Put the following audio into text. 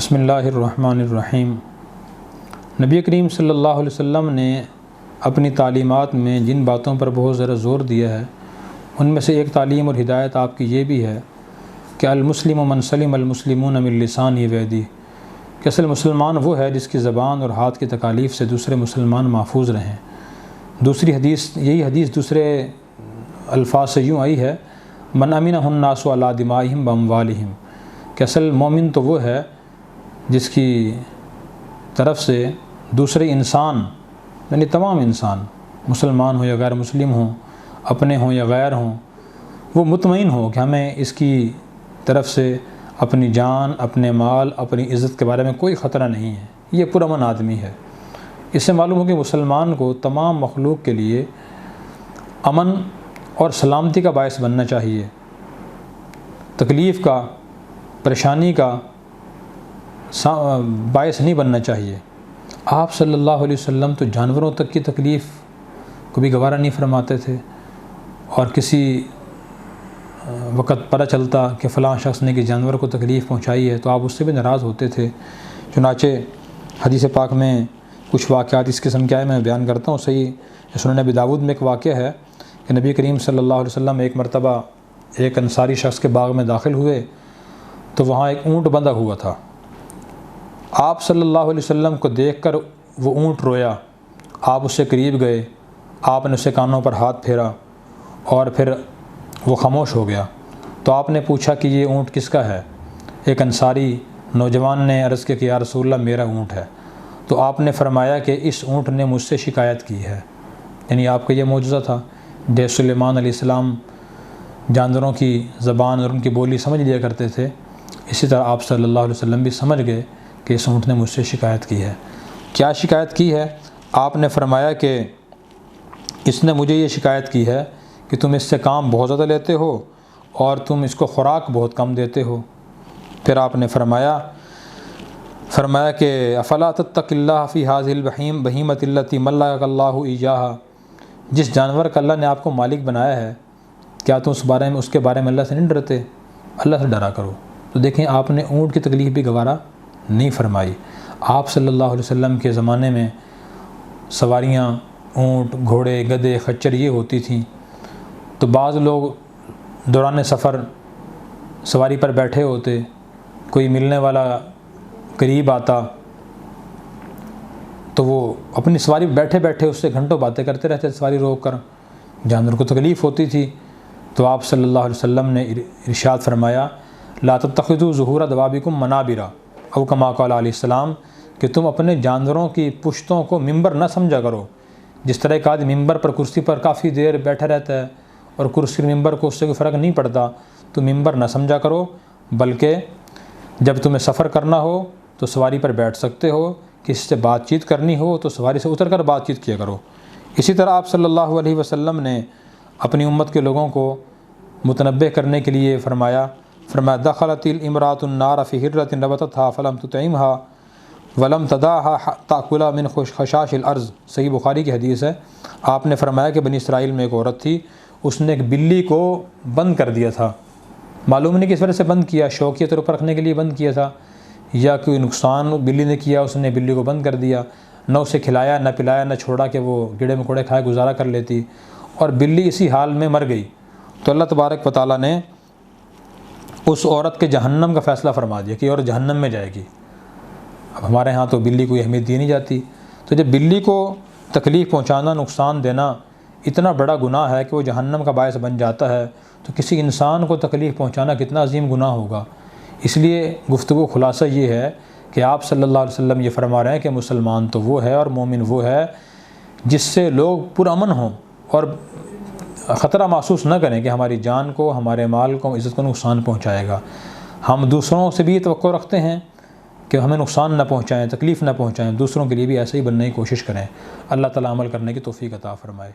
بسم اللہ الرحمن الرحیم۔ نبی کریم صلی اللہ علیہ وسلم نے اپنی تعلیمات میں جن باتوں پر بہت زیادہ زور دیا ہے ان میں سے ایک تعلیم اور ہدایت آپ کی یہ بھی ہے کہ المسلم من سلم المسلمون من لسانہ ویدیہ، کہ اصل مسلمان وہ ہے جس کی زبان اور ہاتھ کی تکالیف سے دوسرے مسلمان محفوظ رہیں۔ دوسری حدیث، یہی حدیث دوسرے الفاظ سے یوں آئی ہے، من امنہ الناس علی دمائہم واموالہم، کہ اصل مومن تو وہ ہے جس کی طرف سے دوسرے انسان یعنی تمام انسان، مسلمان ہوں یا غیر مسلم ہوں، اپنے ہوں یا غیر ہوں، وہ مطمئن ہو کہ ہمیں اس کی طرف سے اپنی جان، اپنے مال، اپنی عزت کے بارے میں کوئی خطرہ نہیں ہے، یہ پرامن آدمی ہے۔ اس سے معلوم ہو کہ مسلمان کو تمام مخلوق کے لیے امن اور سلامتی کا باعث بننا چاہیے، تکلیف کا، پریشانی کا باعث نہیں بننا چاہیے۔ آپ صلی اللہ علیہ وسلم تو جانوروں تک کی تکلیف کو بھی گوارہ نہیں فرماتے تھے، اور کسی وقت پتہ چلتا کہ فلاں شخص نے کہ جانور کو تکلیف پہنچائی ہے تو آپ اس سے بھی ناراض ہوتے تھے۔ چنانچہ حدیث پاک میں کچھ واقعات اس قسم کے آئے، میں بیان کرتا ہوں۔ صحیح سنن ابی داؤد میں ایک واقعہ ہے کہ نبی کریم صلی اللہ علیہ وسلم ایک مرتبہ ایک انصاری شخص کے باغ میں داخل ہوئے تو وہاں ایک اونٹ بندھا ہوا تھا۔ آپ صلی اللہ علیہ وسلم کو دیکھ کر وہ اونٹ رویا، آپ اس سے قریب گئے، آپ نے اسے کانوں پر ہاتھ پھیرا اور پھر وہ خاموش ہو گیا۔ تو آپ نے پوچھا کہ یہ اونٹ کس کا ہے؟ ایک انصاری نوجوان نے عرض کیا کہ یا رسول اللہ میرا اونٹ ہے۔ تو آپ نے فرمایا کہ اس اونٹ نے مجھ سے شکایت کی ہے، یعنی آپ کا یہ معجزہ تھا۔ جیسے سلیمان علیہ السلام جانوروں کی زبان اور ان کی بولی سمجھ لیا کرتے تھے، اسی طرح آپ صلی اللہ علیہ وسلم بھی سمجھ گئے کہ اس اونٹ نے مجھ سے شکایت کی ہے۔ کیا شکایت کی ہے؟ آپ نے فرمایا کہ اس نے مجھے یہ شکایت کی ہے کہ تم اس سے کام بہت زیادہ لیتے ہو اور تم اس کو خوراک بہت کم دیتے ہو۔ پھر آپ نے فرمایا کہ افلا تتق اللہ فی ہذہ البہیمۃ التی ملکک اللہ ایاہا، جس جانور کا اللہ نے آپ کو مالک بنایا ہے، کیا تم اس کے بارے میں اللہ سے نہیں ڈرتے؟ اللہ سے ڈرا کرو۔ تو دیکھیں، آپ نے اونٹ کی تکلیف بھی گوارہ نہیں فرمائی۔ آپ صلی اللہ علیہ وسلم کے زمانے میں سواریاں اونٹ، گھوڑے، گدھے، خچر یہ ہوتی تھیں، تو بعض لوگ دوران سفر سواری پر بیٹھے ہوتے، کوئی ملنے والا قریب آتا تو وہ اپنی سواری بیٹھے بیٹھے اس سے گھنٹوں باتیں کرتے رہتے، سواری روک کر۔ جانور کو تکلیف ہوتی تھی، تو آپ صلی اللہ علیہ وسلم نے ارشاد فرمایا لا تتخذوا ظہور دوابکم منابرا، او کما قال علیہ السلام، کہ تم اپنے جانوروں کی پشتوں کو ممبر نہ سمجھا کرو۔ جس طرح ایک آدمی ممبر پر کرسی پر کافی دیر بیٹھا رہتا ہے اور کرسی ممبر کو اس سے کوئی فرق نہیں پڑتا، تو ممبر نہ سمجھا کرو، بلکہ جب تمہیں سفر کرنا ہو تو سواری پر بیٹھ سکتے ہو، کسی سے بات چیت کرنی ہو تو سواری سے اتر کر بات چیت کیا کرو۔ اسی طرح آپ صلی اللہ علیہ وسلم نے اپنی امت کے لوگوں کو متنبہ کرنے کے لیے فرمایا دخلت الامرأة النار فی حرۃ نبتتها فلم تطعمها ولم تدعها تأکل من خشاش الارض۔ صحیح بخاری کی حدیث ہے۔ آپ نے فرمایا کہ بنی اسرائیل میں ایک عورت تھی، اس نے ایک بلی کو بند کر دیا تھا، معلوم نہیں کس وجہ سے بند کیا، شوقیہ طور پر رکھنے کے لیے بند کیا تھا یا کوئی نقصان بلی نے کیا، اس نے بلی کو بند کر دیا، نہ اسے کھلایا نہ پلایا، نہ چھوڑا کہ وہ گڑے مکوڑے کھائے گزارا کر لیتی، اور بلی اسی حال میں مر گئی۔ تو اللہ تبارک و تعالیٰ نے اس عورت کے جہنم کا فیصلہ فرما دیا کہ یہ عورت جہنم میں جائے گی۔ اب ہمارے ہاں تو بلی کو اہمیت دی نہیں جاتی، تو جب بلی کو تکلیف پہنچانا، نقصان دینا اتنا بڑا گناہ ہے کہ وہ جہنم کا باعث بن جاتا ہے، تو کسی انسان کو تکلیف پہنچانا کتنا عظیم گناہ ہوگا۔ اس لیے گفتگو خلاصہ یہ ہے کہ آپ صلی اللہ علیہ وسلم یہ فرما رہے ہیں کہ مسلمان تو وہ ہے اور مومن وہ ہے جس سے لوگ پرامن ہوں اور خطرہ محسوس نہ کریں کہ ہماری جان کو، ہمارے مال کو، عزت کو نقصان پہنچائے گا۔ ہم دوسروں سے بھی یہ توقع رکھتے ہیں کہ ہمیں نقصان نہ پہنچائیں، تکلیف نہ پہنچائیں، دوسروں کے لیے بھی ایسے ہی بننے کی کوشش کریں۔ اللہ تعالیٰ عمل کرنے کی توفیق عطا فرمائے۔